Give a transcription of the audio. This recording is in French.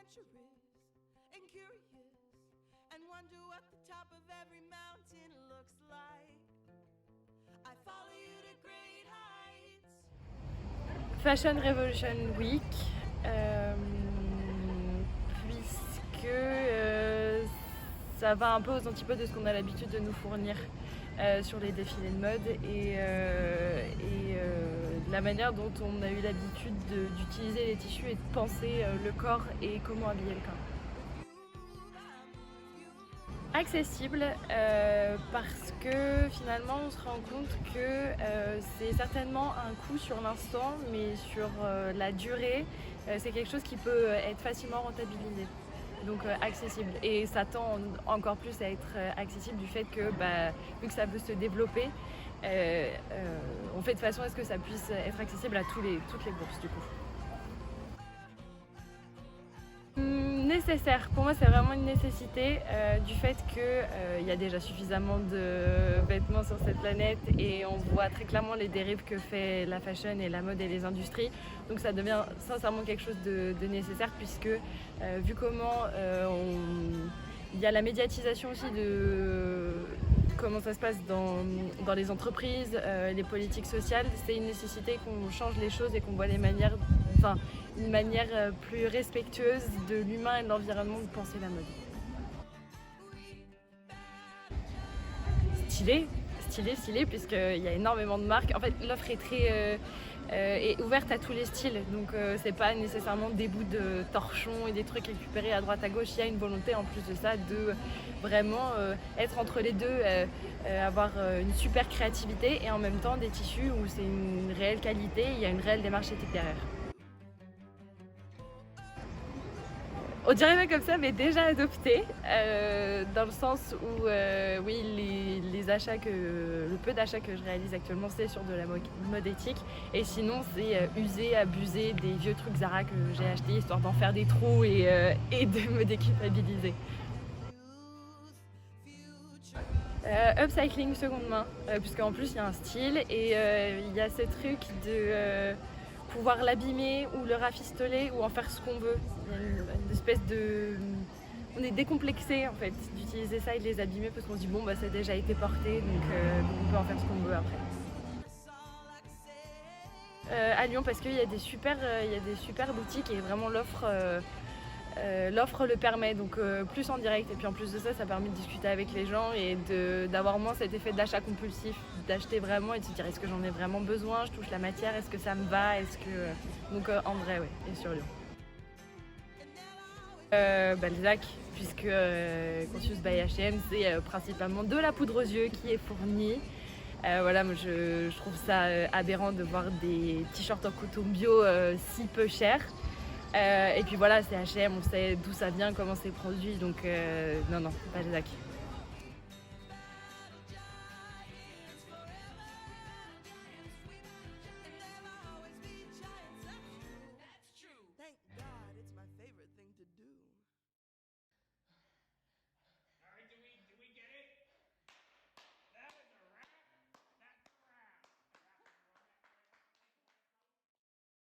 adventurous and curious and wonder what the top of every mountain looks like. I follow you to great heights. Fashion Revolution Week, puisque ça va un peu aux antipodes de ce qu'on a l'habitude de nous fournir sur les défilés de mode et la manière dont on a eu l'habitude d'utiliser les tissus et de penser le corps et comment habiller le corps. Accessible parce que finalement on se rend compte que c'est certainement un coût sur l'instant, mais sur la durée c'est quelque chose qui peut être facilement rentabilisé. Donc accessible, et ça tend encore plus à être accessible du fait que vu que ça veut se développer, on fait de façon à ce que ça puisse être accessible à toutes les bourses du coup. Nécessaire, pour moi c'est vraiment une nécessité du fait qu'il y a déjà suffisamment de vêtements sur cette planète et on voit très clairement les dérives que fait la fashion et la mode et les industries, donc ça devient sincèrement quelque chose de nécessaire puisque vu comment il y a la médiatisation aussi de comment ça se passe dans les entreprises, les politiques sociales, c'est une nécessité qu'on change les choses et qu'on voit une manière plus respectueuse de l'humain et de l'environnement de penser la mode. Stylé, puisqu'il y a énormément de marques. En fait, l'offre est est ouverte à tous les styles, donc c'est pas nécessairement des bouts de torchons et des trucs récupérés à droite à gauche. Il y a une volonté en plus de ça de vraiment être entre les deux, avoir une super créativité et en même temps des tissus où c'est une réelle qualité, il y a une réelle démarche éthique derrière. On dirait pas comme ça, mais déjà adopté, dans le sens où oui, le peu d'achats que je réalise actuellement, c'est sur de la mode éthique, et sinon c'est user, abuser des vieux trucs Zara que j'ai achetés histoire d'en faire des trous et de me déculpabiliser. Upcycling seconde main, puisqu'en plus il y a un style et il y a ce truc de pouvoir l'abîmer ou le rafistoler ou en faire ce qu'on veut. Il y a une espèce de... On est décomplexé en fait d'utiliser ça et de les abîmer parce qu'on se dit bon ça a déjà été porté, donc on peut en faire ce qu'on veut après. À Lyon parce qu'il y a des super boutiques et vraiment l'offre le permet, donc plus en direct, et puis en plus de ça, ça permet de discuter avec les gens et d'avoir moins cet effet d'achat compulsif, d'acheter vraiment et de se dire est-ce que j'en ai vraiment besoin, je touche la matière, est-ce que ça me va, donc en vrai ouais, et sur Lyon. Balzac, puisque Conscious by H&M c'est principalement de la poudre aux yeux qui est fournie. Voilà, moi je trouve ça aberrant de voir des t-shirts en coton bio si peu chers. Et puis voilà, c'est H&M, on sait d'où ça vient, comment c'est produit, donc non, Balzac.